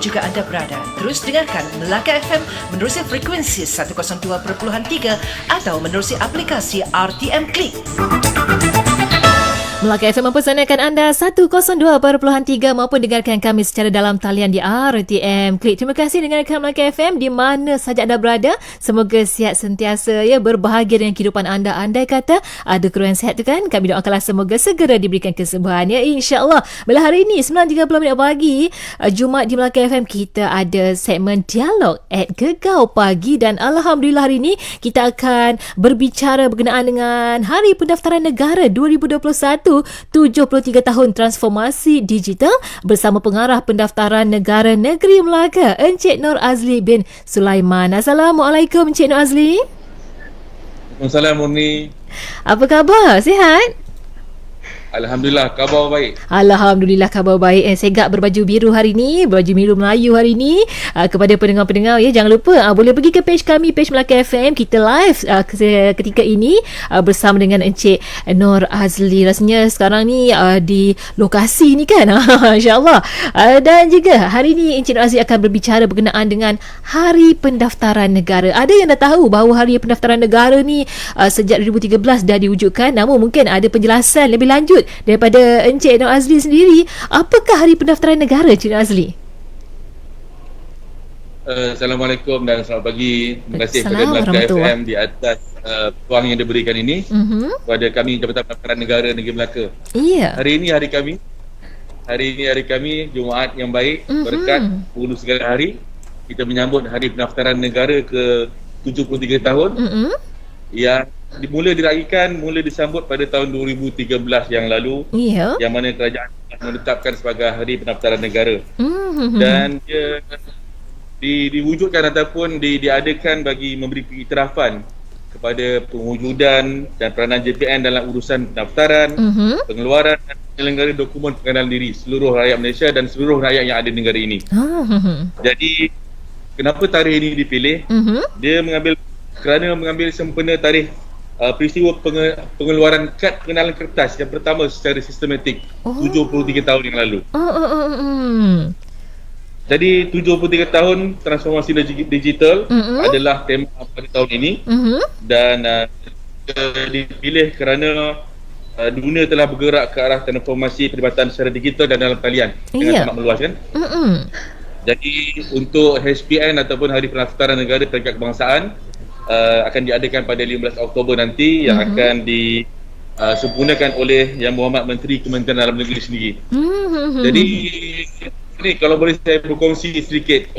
juga anda berada. Terus dengarkan Melaka FM menerusi frekuensi 102.3 atau menerusi aplikasi RTM Klik. Melaka FM mempersanakan anda 102.3 maupun dengarkan kami secara dalam talian di RTM Klik. Terima kasih dengarkan Melaka FM di mana saja anda berada. Semoga sihat sentiasa ya, berbahagia dengan kehidupan anda. Andai kata ada keruan sihat tu kan, kami doakanlah semoga segera diberikan kesembuhan ya, insya-Allah. Bila hari ini 9.30 pagi, Jumaat di Melaka FM, kita ada segmen dialog at Gegau Pagi dan alhamdulillah hari ini kita akan berbicara berkenaan dengan Hari Pendaftaran Negara 2021, 73 tahun transformasi digital bersama Pengarah Pendaftaran Negara Negeri Melaka, Encik Nur Azli bin Sulaiman. Assalamualaikum Encik Nur Azli. Waalaikumsalam Murni. Apa khabar? Sihat? Alhamdulillah, khabar baik. Alhamdulillah, khabar baik. Segak berbaju biru hari ni, berbaju biru Melayu hari ni. Kepada pendengar-pendengar ya, jangan lupa boleh pergi ke page kami, page Melaka FM. Kita live ketika ini bersama dengan Encik Nur Azli. Rasanya sekarang ni di lokasi ni kan. InsyaAllah. Dan juga hari ni Encik Nur Azli akan berbicara berkenaan dengan Hari Pendaftaran Negara. Ada yang dah tahu bahawa Hari Pendaftaran Negara ni sejak 2013 dah diwujudkan, namun mungkin ada penjelasan lebih lanjut daripada Encik Nur Azli sendiri. Apakah Hari Pendaftaran Negara, Encik Nur Azli? Assalamualaikum dan selamat pagi. Terima kasih kepada Melaka FM di atas peluang yang diberikan ini kepada kami Jabatan Pendaftaran Negara Negeri Melaka. Iya. Hari ini hari kami Jumaat yang baik, berkat hulu segala hari. Kita menyambut Hari Pendaftaran Negara ke 73 tahun yang mula disambut pada tahun 2013 yang lalu, yang mana kerajaan menetapkan sebagai Hari Pendaftaran Negara. Dan dia diwujudkan ataupun diadakan bagi memberi pengiktirafan kepada pewujudan dan peranan JPN dalam urusan pendaftaran, pengeluaran dan penyelenggara dokumen pengenalan diri seluruh rakyat Malaysia dan seluruh rakyat yang ada di negara ini. Jadi kenapa tarikh ini dipilih? Dia mengambil sempena tarikh peristiwa pengeluaran kad pengenalan kertas yang pertama secara sistematik 73 tahun yang lalu. Jadi 73 tahun transformasi digital adalah tema pada tahun ini. Dan dipilih kerana dunia telah bergerak ke arah transformasi perkhidmatan secara digital dan dalam talian dengan sangat meluas kan. Jadi untuk HPN ataupun Hari Pendaftaran Negara Peringkat Kebangsaan akan diadakan pada 15 Oktober nanti, yang akan disempurnakan oleh Yang Berhormat Menteri Kementerian Dalam Negeri sendiri. Jadi ni kalau boleh saya berkongsi sedikit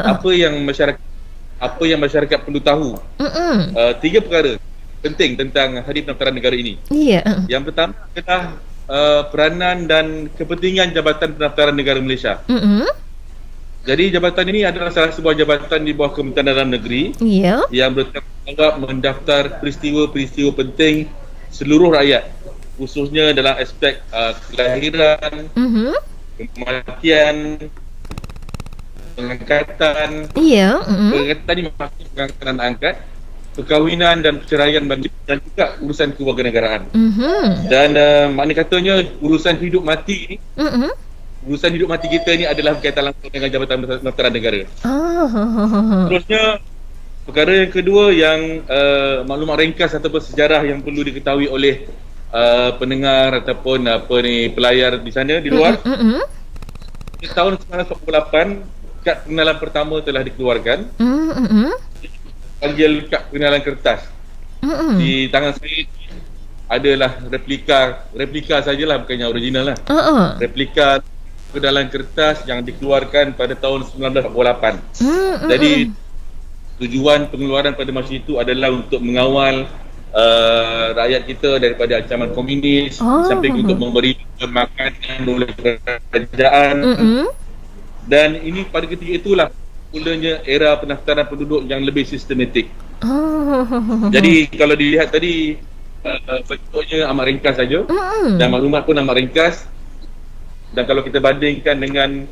apa yang masyarakat perlu tahu. 3 perkara penting tentang Hari Pendaftaran Negara ini. Yang pertama adalah peranan dan kepentingan Jabatan Pendaftaran Negara Malaysia. Jadi jabatan ini adalah salah sebuah jabatan di bawah Kementerian Dalam Negeri yang bertanggungjawab mendaftar peristiwa-peristiwa penting seluruh rakyat, khususnya dalam aspek kelahiran, kematian, pengangkatan. Pengangkatan ini maksud pengangkatan angkat, perkahwinan dan perceraian dan juga urusan kewarganegaraan. Dan makna katanya urusan hidup mati ni, urusan hidup mati kita ni adalah berkaitan langsung dengan Jabatan Pendaftaran Negara. Terusnya, perkara yang kedua yang maklumat ringkas ataupun sejarah yang perlu diketahui oleh pendengar ataupun pelayar di sana di luar. Di tahun 1948, kad pengenalan pertama telah dikeluarkan. Panggil kad pengenalan kertas. Di tangan saya adalah replika sajalah, bukannya original lah. Replika pengenalan kertas yang dikeluarkan pada tahun 1948. Jadi tujuan pengeluaran pada masa itu adalah untuk mengawal rakyat kita daripada ancaman komunis, samping untuk memberi makanan oleh kerajaan. Dan ini pada ketika itulah mulanya era pendaftaran penduduk yang lebih sistematik. Jadi kalau dilihat tadi bentuknya amat ringkas saja, dan maklumat pun amat ringkas. Dan kalau kita bandingkan dengan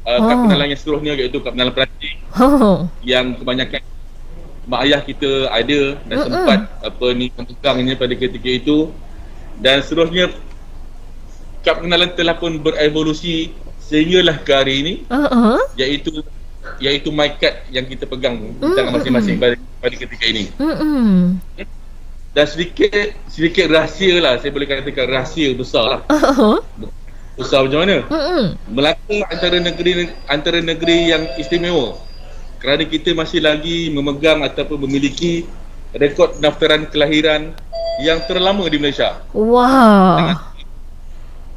kad pengenalan yang seterusnya, iaitu kad pengenalan Perancis, yang kebanyakan mak ayah kita ada dan sempat memegangnya pada ketika itu. Dan seterusnya kad pengenalan telah pun berevolusi sehinggalah ke hari ini, Uh-uh. iaitu my card yang kita pegang di tangan masing-masing pada ketika ini. Dan sedikit rahsia lah, saya boleh katakan rahsia besar lah. Besar macam mana? Melaka antara negeri yang istimewa, kerana kita masih lagi memegang ataupun memiliki rekod pendaftaran kelahiran yang terlama di Malaysia. Wah.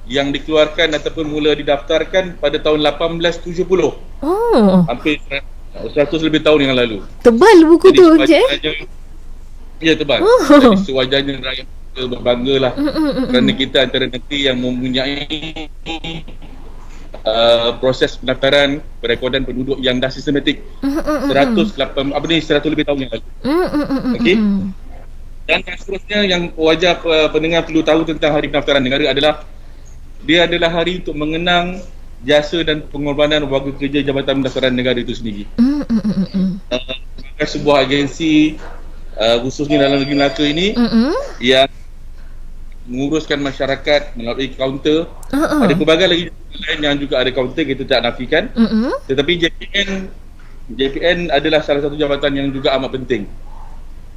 Yang dikeluarkan ataupun mula didaftarkan pada tahun 1870. Hampir 100 lebih tahun yang lalu. Tebal buku Jadi tu, Encik. Ya, tebal. Jadi sewajarnya rakyat kita berbanggalah kerana kita antara negeri yang mempunyai proses pendaftaran perekodan penduduk yang dah sistematik 100 lebih tahun yang lalu. Okey. Dan yang seterusnya yang wajar pendengar perlu tahu tentang Hari Pendaftaran Negara adalah dia adalah hari untuk mengenang jasa dan pengorbanan warga kerja Jabatan Pendaftaran Negara itu sendiri. Sebuah agensi khususnya dalam negeri Melaka ini yang menguruskan masyarakat melalui kaunter. Ada pelbagai lagi lain yang juga ada kaunter, kita tak nafikan. Tetapi JPN adalah salah satu jabatan yang juga amat penting.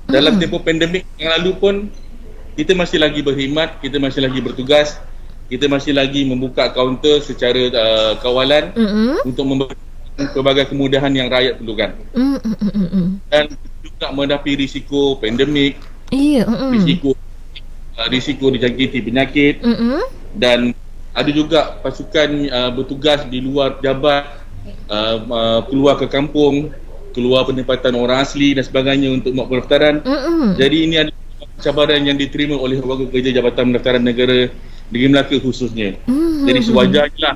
Dalam tempoh pandemik yang lalu pun kita masih lagi berkhidmat, kita masih lagi bertugas, kita masih lagi membuka kaunter secara kawalan untuk memberikan pelbagai kemudahan yang rakyat perlukan. Dan juga menghadapi risiko pandemik, risiko dijangkiti penyakit, dan ada juga pasukan bertugas di luar jabat, keluar ke kampung, keluar penempatan orang asli dan sebagainya untuk buat pendaftaran. Jadi ini adalah cabaran yang diterima oleh warga kerja Jabatan Pendaftaran Negara Negeri Melaka khususnya. Jadi sewajarnya lah,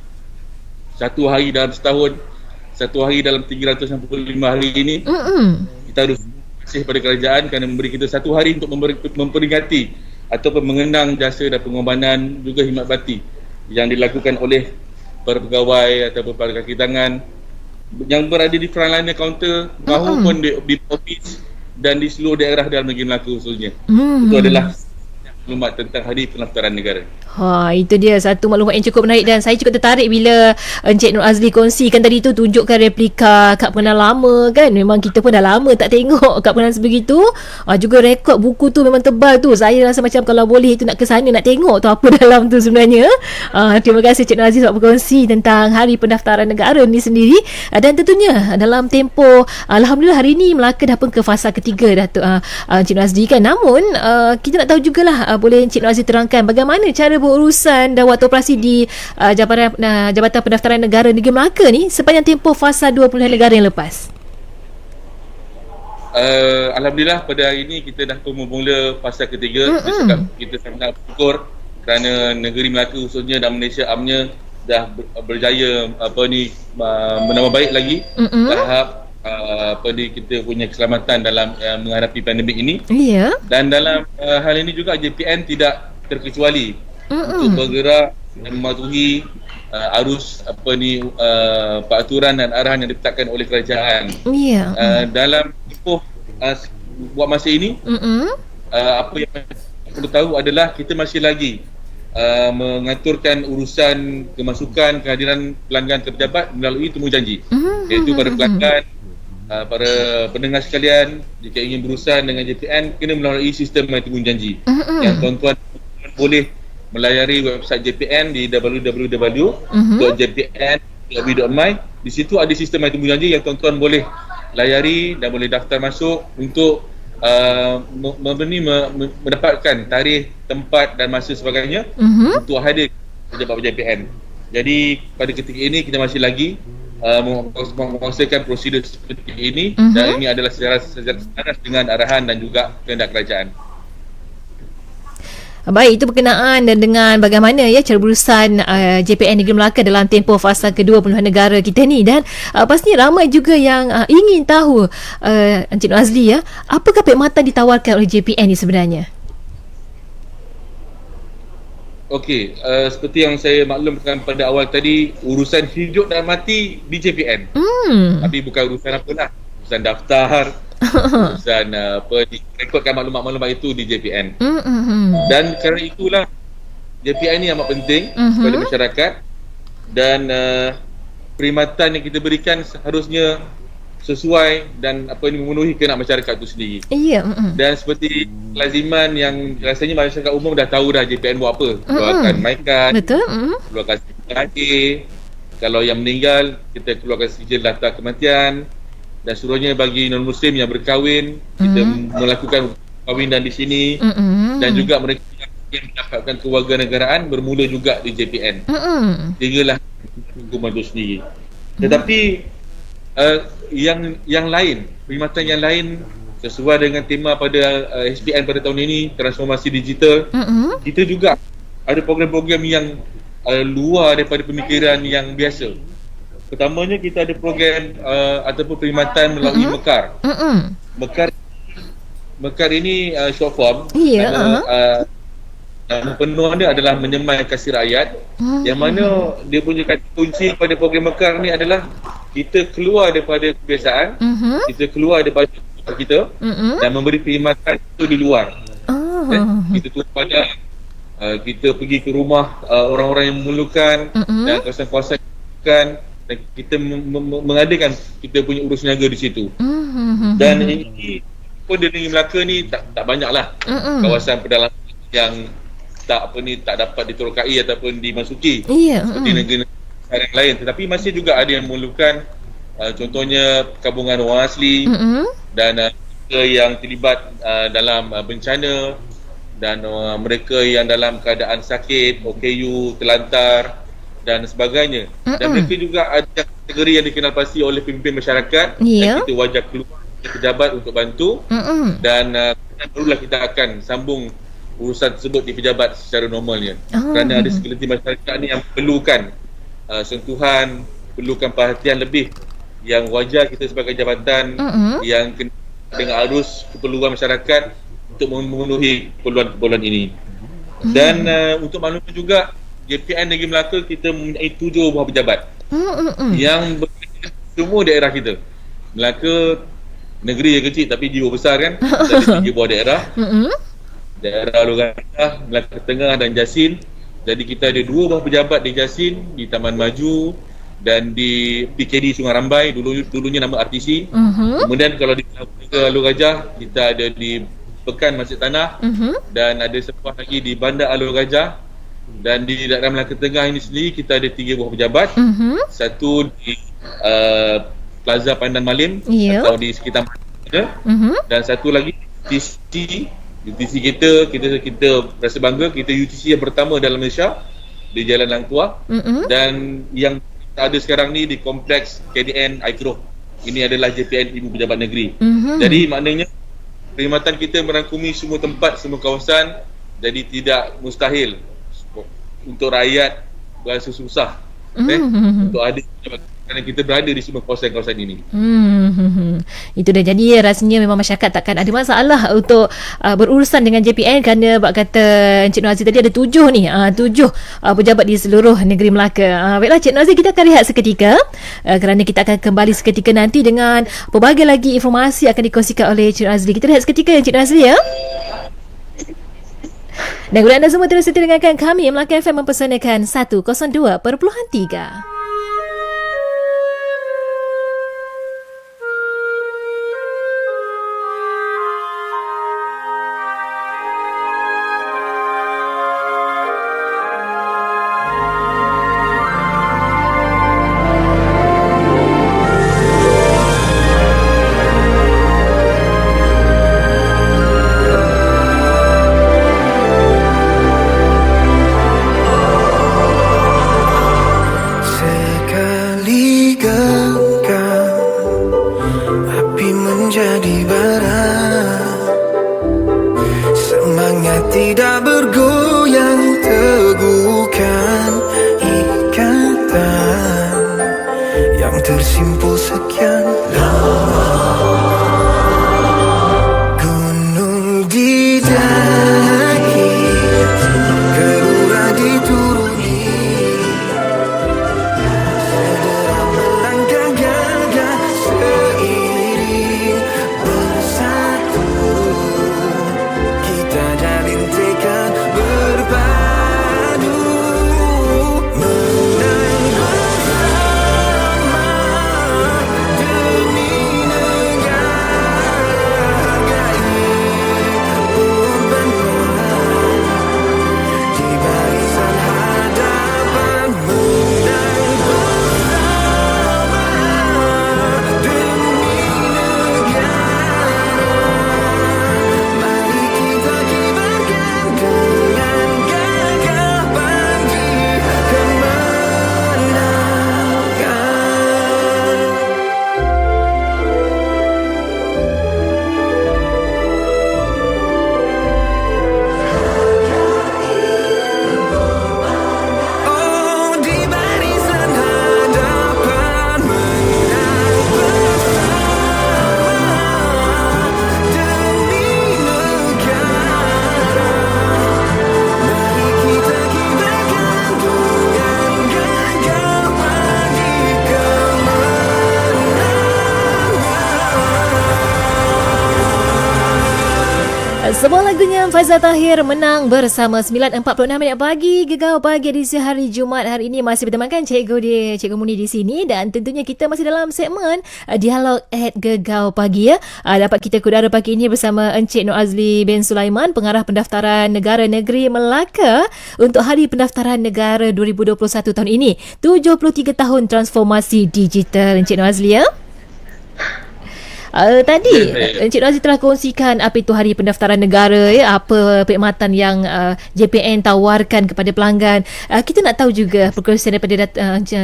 satu hari dalam setahun, satu hari dalam 365 hari ini, kita harus kasih pada kerajaan kerana memberi kita satu hari untuk memperingati ataupun mengenang jasa dan pengorbanan juga khidmat bakti yang dilakukan oleh para pegawai ataupun para kaki tangan yang berada di frontline kaunter maupun di office dan di seluruh daerah dalam negeri Melaka khususnya. Itu adalah maklumat tentang Hari Pendaftaran Negara. Itu dia satu maklumat yang cukup menarik dan saya cukup tertarik bila Encik Nur Azli kongsikan tadi tu, tunjukkan replika kad pengenal lama kan. Memang kita pun dah lama tak tengok kad pengenal sebegitu. Juga rekod buku tu memang tebal tu. Saya rasa macam kalau boleh tu nak ke sana nak tengok tu apa dalam tu sebenarnya. Terima kasih Encik Nur Azli sebab berkongsi tentang Hari Pendaftaran Negara ni sendiri. Dan tentunya dalam tempoh alhamdulillah hari ni Melaka dah pun ke fasa ketiga dah tu Encik Nur Azli kan. Namun kita nak tahu jugalah, boleh Encik Nur Azli terangkan bagaimana cara berurusan dan waktu operasi di Jabatan Pendaftaran Negara Negeri Melaka ni sepanjang tempoh fasa 20 negara yang lepas. Alhamdulillah pada hari ini kita dah pun memula fasa ketiga. Kita sangat bersyukur kerana negeri Melaka khususnya dan Malaysia amnya dah berjaya menambah baik lagi tahap kita punya keselamatan dalam menghadapi pandemik ini. Dan dalam hal ini juga JPN tidak terkecuali untuk bergerak dan mematuhi arus peraturan dan arahan yang ditetapkan oleh kerajaan. Dalam tempoh buat masa ini, apa yang perlu tahu adalah kita masih lagi mengaturkan urusan kemasukan kehadiran pelanggan terjabat melalui temu janji, iaitu pada pelanggan, para pendengar sekalian, jika ingin berurusan dengan JPN kena melalui sistem temu janji yang tuan-tuan boleh melayari website JPN di www.jpn.gov.my. Di situ ada sistem temu janji yang tuan-tuan boleh layari dan boleh daftar masuk untuk mendapatkan tarikh, tempat dan masa sebagainya untuk hadir pejabat JPN. Jadi pada ketika ini kita masih lagi mengusahakan prosedur seperti ini dan ini adalah secara selaras dengan arahan dan juga kehendak kerajaan. Baik, itu berkenaan dengan bagaimana cara berurusan JPN Negeri Melaka dalam tempoh fasa kedua puluhan negara kita ni. Dan pastinya ramai juga yang ingin tahu Encik Nur Azli, apakah perkhidmatan ditawarkan oleh JPN ni sebenarnya? Okey, seperti yang saya maklumkan pada awal tadi, urusan hidup dan mati di JPN. Tapi bukan urusan apalah, urusan daftar, urusan rekodkan maklumat-maklumat itu di JPN. Dan kerana itulah JPN ni amat penting kepada masyarakat dan perkhidmatan yang kita berikan seharusnya sesuai dan memenuhi keinginan masyarakat itu sendiri. Ya. Dan seperti laziman yang rasanya masyarakat umum dah tahu dah JPN buat apa. Keluarkan MyCard, Betul. keluarkan sijil akhir. Kalau yang meninggal, kita keluarkan sijil daftar kematian. Dan seluruhnya bagi non-Muslim yang berkahwin, kita melakukan perkahwinan di sini. Dan juga mereka yang mendapatkan kewarganegaraan bermula juga di JPN. Sehinggalah hukuman itu sendiri. Tetapi yang lain, perkhidmatan yang lain sesuai dengan tema pada HBN pada tahun ini, transformasi digital, kita juga ada program-program yang luar daripada pemikiran yang biasa. Pertamanya kita ada program ataupun perkhidmatan melalui Mekar. Mekar ini short form. Nama penuh dia adalah menyemai kasih rakyat, yang mana dia punya kata kunci pada program Mekar ni adalah kita keluar daripada kebiasaan, kita keluar daripada kita dan memberi perkhidmatan itu di luar. Kita tu pada kita pergi ke rumah orang-orang yang memerlukan dan kawasan-kawasan dan kita mengadakan kita punya urus niaga di situ. Dan ini pun di Negeri Melaka ni tak banyaklah kawasan pedalaman yang tak dapat diterokai ataupun dimasuki seperti negeri yang lain, tetapi masih juga ada yang memerlukan contohnya perkabungan orang asli dan mereka yang terlibat dalam bencana dan mereka yang dalam keadaan sakit, OKU, terlantar dan sebagainya. Dan mereka juga ada kategori yang dikenal pasti oleh pemimpin masyarakat dan kita wajib keluar pejabat untuk bantu dan barulah kita akan sambung urusan tersebut di pejabat secara normalnya. Kerana ada segelintir masyarakat ni yang perlukan sentuhan, perlukan perhatian lebih yang wajar kita sebagai jabatan yang kena dengan arus keperluan masyarakat untuk memenuhi keperluan-keperluan ini. Dan untuk makluman juga, JPN Negeri Melaka kita mempunyai 7 buah pejabat yang berada di semua daerah kita. Melaka negeri yang kecil tapi jiwa besar kan. Ada 3 buah daerah. Daerah Alor Gajah, Melaka Tengah dan Jasin. Jadi kita ada 2 buah pejabat di Jasin, di Taman Maju dan di PKD Sungai Rambai, dulunya nama RTC. Kemudian kalau di Alor Gajah, kita ada di Pekan Masjid Tanah dan ada sebuah lagi di Bandar Alor Gajah. Dan di daerah Melaka Tengah ini sendiri kita ada 3 buah pejabat. Satu di Plaza Pandan Malim atau di sekitar dan satu lagi UTC kita rasa bangga, kita UTC yang pertama dalam Malaysia di Jalan Langtua. Dan yang ada sekarang ni di kompleks KDN Aikroh. Ini adalah JPN Ibu Pejabat Negeri. Jadi maknanya perkhidmatan kita merangkumi semua tempat, semua kawasan. Jadi tidak mustahil untuk rakyat berasa susah untuk ada kerana kita berada di semua kawasan-kawasan ini. Itu dah jadi rasanya memang masyarakat takkan ada masalah untuk berurusan dengan JPN kerana bak kata Encik Nur Aziz tadi ada 7 ni, 7 pejabat di seluruh negeri Melaka. Baiklah Cik Nur Aziz, kita akan rehat seketika kerana kita akan kembali seketika nanti dengan pelbagai lagi informasi akan dikongsikan oleh Cik Nur Aziz. Kita rehat seketika Cik Nur Aziz ya. Dan kepada anda semua terus setia dengarkan kami Melaka FM mempersanakan 102.3. Faizal Tahir menang bersama 9.46 pagi. Gegar pagi edisi hari Jumaat hari ini masih bertemankan Cikgu Muni di sini, dan tentunya kita masih dalam segmen Dialog at Gegar Pagi ya. Dapat kita kudara pagi ini bersama Encik Nur Azli bin Sulaiman, Pengarah Pendaftaran Negara Negeri Melaka untuk Hari Pendaftaran Negara 2021 tahun ini. 73 tahun transformasi digital, Encik Nur Azli ya. Tadi Encik Nur Azli telah kongsikan apa itu Hari Pendaftaran Negara ya, apa perkhidmatan yang JPN tawarkan kepada pelanggan. Kita nak tahu juga perkongsian daripada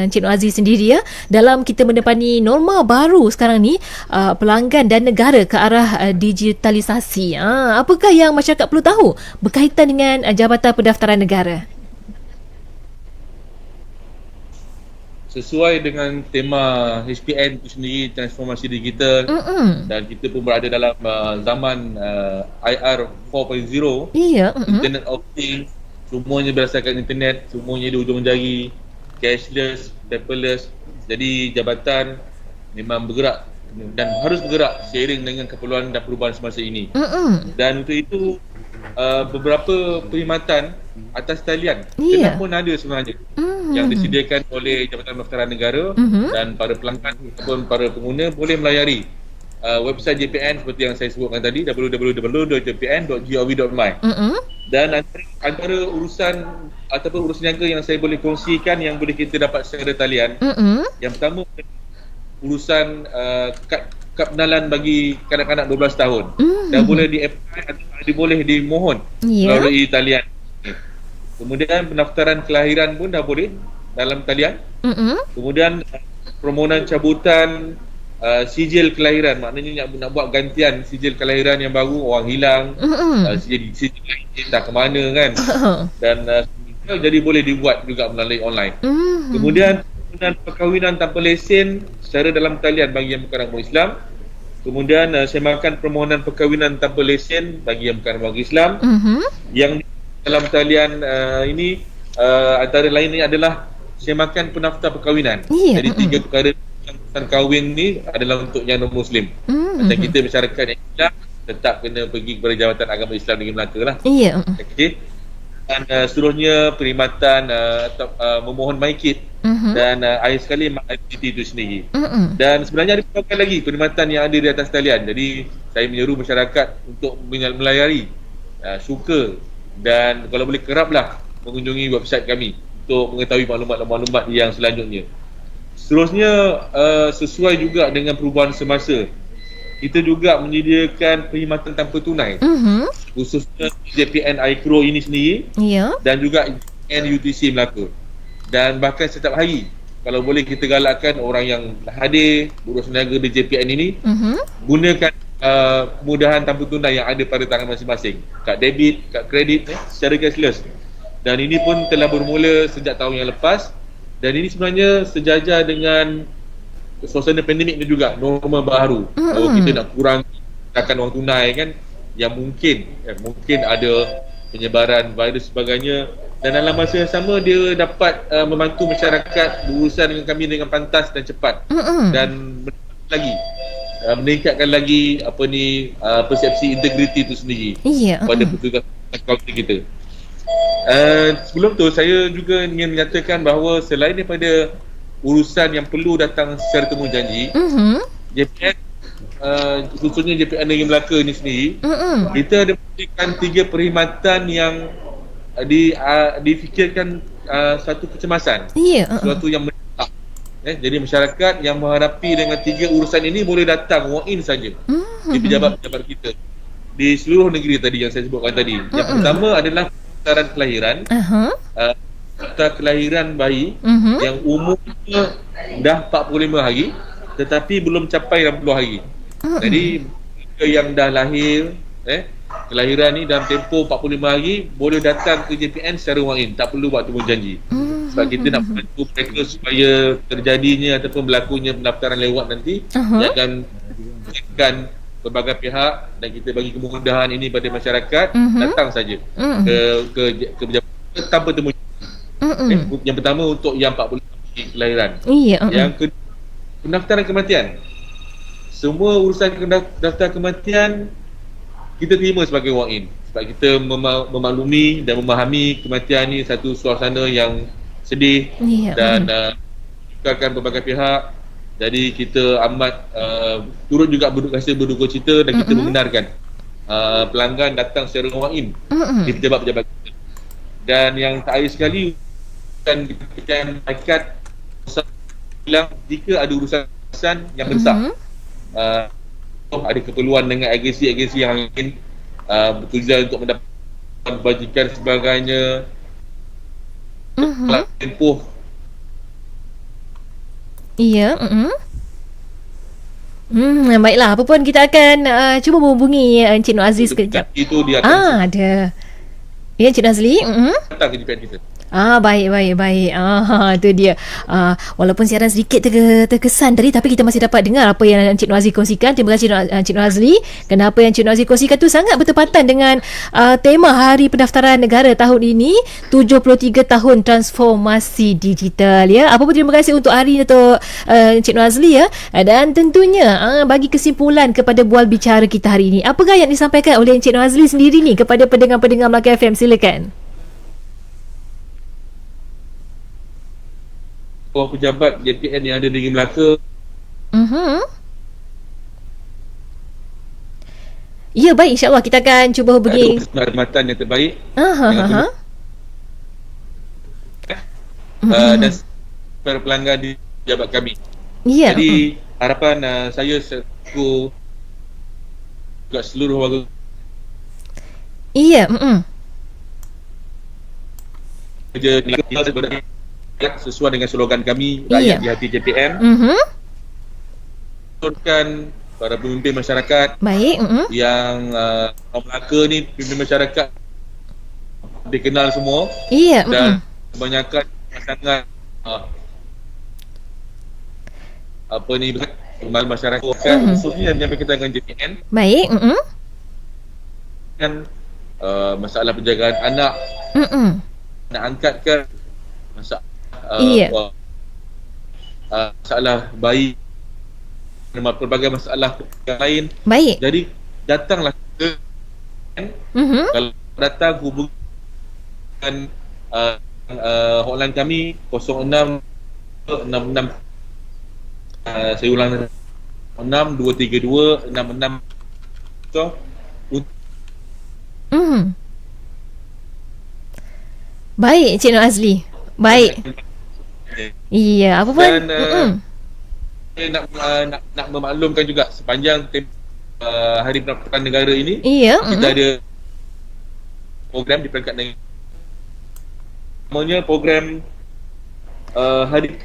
Encik Nur Azli sendiri ya, dalam kita menepani norma baru sekarang ni, pelanggan dan negara ke arah digitalisasi. Apakah yang masyarakat perlu tahu berkaitan dengan Jabatan Pendaftaran Negara? Sesuai dengan tema HPN itu sendiri, transformasi digital, dan kita pun berada dalam zaman IR 4.0, Internet of Things, semuanya berdasarkan internet, semuanya di ujung jari, cashless, paperless. Jadi jabatan memang bergerak dan harus bergerak sharing dengan keperluan dan perubahan semasa ini. Dan untuk itu beberapa perkhidmatan atas talian kena pun ada sebenarnya yang disediakan oleh Jabatan Pendaftaran Negara, dan para pelanggan ataupun para pengguna boleh melayari website JPN seperti yang saya sebutkan tadi, www.jpn.gov.my. Dan antara urusan ataupun urusan niaga yang saya boleh kongsikan yang boleh kita dapat secara talian, yang pertama urusan kad pengenalan bagi kanak-kanak 12 tahun dah boleh di-apply atau boleh dimohon melalui talian. Kemudian pendaftaran kelahiran pun dah boleh dalam talian. Kemudian permohonan cabutan sijil kelahiran, maknanya nak buat gantian sijil kelahiran yang baru, orang hilang, sijil dah ke mana kan. Dan jadi boleh dibuat juga melalui online. Kemudian perkahwinan tanpa lesen secara dalam talian bagi yang bukan orang Islam. Kemudian semakan permohonan perkahwinan tanpa lesen bagi yang bukan orang Islam. Yang dalam talian ini antara lainnya adalah semakan pendaftar perkahwinan. Jadi 3 perkara yang kahwin ni adalah untuk yang non-Muslim. Macam kita masyarakat yang Islam tetap kena pergi kepada Jabatan Agama Islam Negeri Melaka lah. Okey. Dan seterusnya perkhidmatan memohon MyKit dan akhir sekali MyIdentity itu sendiri. Dan sebenarnya ada beberapa lagi perkhidmatan yang ada di atas talian. Jadi saya menyeru masyarakat untuk melayari, suka, dan kalau boleh keraplah mengunjungi website kami untuk mengetahui maklumat-maklumat yang selanjutnya. Seterusnya, sesuai juga dengan perubahan semasa, kita juga menyediakan perkhidmatan tanpa tunai, khususnya JPN iCro ini sendiri, dan juga JPN UTC Melaka. Dan bahkan setiap hari, kalau boleh kita galakkan orang yang hadir urus niaga di JPN ini, gunakan kemudahan tanpa tunai yang ada pada tangan masing-masing, kad debit, kad kredit secara cashless. Dan ini pun telah bermula sejak tahun yang lepas, dan ini sebenarnya sejajar dengan suasana pandemik ni juga, norma baru. Kalau kita nak kurang gunakan wang tunai kan, yang mungkin ada penyebaran virus sebagainya, dan dalam masa yang sama dia dapat membantu masyarakat berurusan dengan kami dengan pantas dan cepat, dan meningkatkan lagi persepsi integriti itu sendiri pada petugas accounting kita. Sebelum tu saya juga ingin menyatakan bahawa selain daripada urusan yang perlu datang secara temu janji, JPN khususnya JPN Negeri Melaka ni sendiri, kita ada memberikan 3 perkhidmatan yang difikirkan satu kecemasan, sesuatu yang mendesak. Jadi masyarakat yang menghadapi dengan 3 urusan ini boleh datang walk-in saja di pejabat-pejabat kita di seluruh negeri tadi yang saya sebutkan tadi. Yang pertama adalah pendaftaran kelahiran, daftar kelahiran bayi yang umurnya dah 45 hari tetapi belum capai 60 hari. Jadi mereka yang dah lahir kelahiran ni dalam tempoh 45 hari boleh datang ke JPN secara walk-in, tak perlu buat temu janji. Sebab kita nak bantu mereka supaya terjadinya ataupun berlakunya pendaftaran lewat nanti, yang akan menjadikan pelbagai pihak, dan kita bagi kemudahan ini pada masyarakat, datang saja ke pejabat tanpa temu janji. Yang pertama untuk yang 40 hari kelahiran. Yang kedua, pendaftaran kematian. Semua urusan daftar kematian kita terima sebagai walk-in sebab kita memaklumi dan memahami kematian ni satu suasana yang sedih dan melibatkan berbagai pihak. Jadi kita amat turut juga rasa berduka cita dan kita membenarkan pelanggan datang secara walk-in di pejabat-pejabat kita. Dan yang terakhir sekali kan kita ikat bilang jika ada urusan yang mendesak ada keperluan dengan agensi-agensi yang lain bertujuan untuk mendapatkan bajikan sebagainya tempoh. Ya. Baiklah, apa pun kita akan cuba menghubungi Encik Nur Azli sekejap. Itu dia akan ada. Ya, Encik Nazli. datang ke JPN kita. Baik. Itu dia. Walaupun siaran sedikit terkesan tadi, tapi kita masih dapat dengar apa yang Encik Nur Azli kongsikan. Terima kasih Encik Nur Azli. Kenapa yang Encik Nur Azli kongsikan tu sangat bertepatan dengan tema Hari Pendaftaran Negara tahun ini, 73 tahun transformasi digital, ya. Apa pun terima kasih untuk hari untuk Encik Nur Azli, ya. Dan tentunya bagi kesimpulan kepada bual bicara kita hari ini, apakah yang disampaikan oleh Encik Nur Azli sendiri ni kepada pendengar-pendengar Melaka FM? Silakan. Orang pejabat JPN yang ada di negeri Melaka. Ya, baik, insyaAllah kita akan cuba hubungi Perkhidmatan yang terbaik dan para pelanggan di pejabat kami. Ya. Jadi harapan saya selaku juga seluruh warga. Iya. Kerja sesuai dengan slogan kami, rakyat di hati JPM. Turutkan para pemimpin masyarakat. Baik. Yang orang Melaka ni, pemimpin masyarakat dikenal semua. Iya. Dan kebanyakan pasangan masyarakat khususnya yang berkaitan dengan JPN. Baik. Kan masalah penjagaan anak, nak angkatkan masalah masalah bayi, pelbagai masalah yang lain. Baik. Jadi datanglah ke kalau datang hubungi dengan hotline kami 0666 saya ulang 6232 66 Baik, Cik Nur Azli. Baik. Iya, apa pun. Dan saya nak memaklumkan juga sepanjang Hari Pendaftaran Negara ini, kita ada program di peringkat negara. Namanya program Hari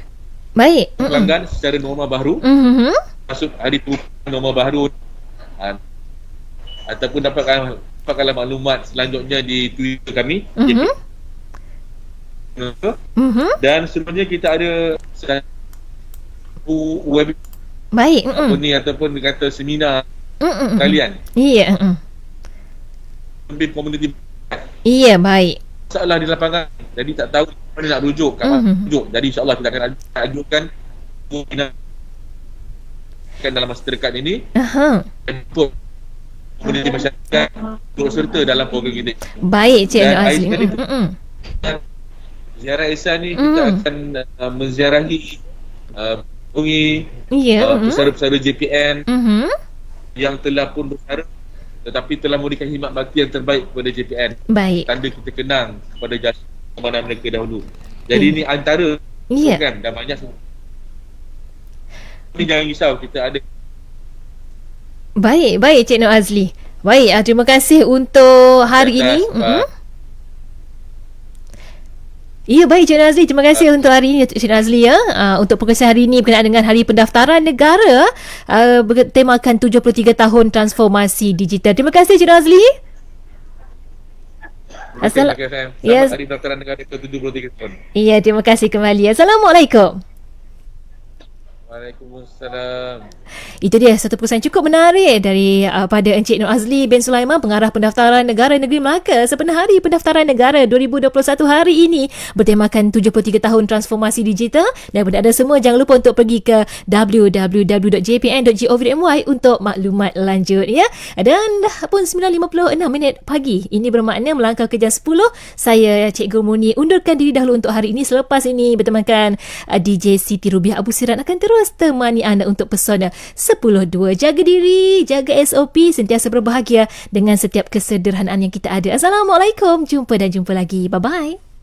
Pelanggan secara norma baru. Masuk Hari Norma Baru, ataupun dapatkanlah maklumat selanjutnya di Twitter kami. Dan sebenarnya kita ada web ataupun kata seminar kalian. Iya. Pemimpin komuniti. Iya, baik. Masalah di lapangan, jadi tak tahu mana nak rujuk, kat mana rujuk. Jadi insya-Allah kita akan ajukan dalam masa terdekat ini. Untuk komuniti masyarakat turut serta dalam program ini. Baik, Cik Nur Azli. Ziarah ihsan ni kita akan menziarahi pesara-pesara JPN yang telah pun bersara tetapi telah memberikan khidmat bakti yang terbaik kepada JPN. Baik. Tanda kita kenang kepada jasa keamanan mereka dahulu. Jadi ini antara kan dah banyak. Ini jangan risau, kita ada. Baik Cik Nur Azli. Baik, terima kasih untuk hari ini. Ya, baik Cik Nazli, terima kasih untuk hari ini Cik Nazli, ya. Untuk perkongsian hari ini berkenaan dengan Hari Pendaftaran Negara bertemakan 73 tahun transformasi digital. Terima kasih Cik Nazli. Assalamualaikum. Selamat Hari Pendaftaran Negara ke-73 tahun. Ya, terima kasih kembali. Assalamualaikum. Waalaikumsalam. Itu dia satu perusahaan cukup menarik dari pada Encik Nur Azli bin Sulaiman, Pengarah Pendaftaran Negara Negeri Melaka. Sepenuh hari Pendaftaran Negara 2021 hari ini bertemakan 73 tahun transformasi digital. Dan benda ada semua, jangan lupa untuk pergi ke www.jpn.gov.my untuk maklumat lanjut ya. Dan dah pun 9.56 minit pagi. Ini bermakna melangkah ke jam 10. Saya Cikgu Muni undurkan diri dahulu untuk hari ini. Selepas ini bertemakan DJ Siti Rubiah Abu Sirat akan terus temani anda untuk pesona 10.2. Jaga diri, jaga SOP, sentiasa berbahagia dengan setiap kesederhanaan yang kita ada. Assalamualaikum, jumpa dan jumpa lagi. Bye-bye.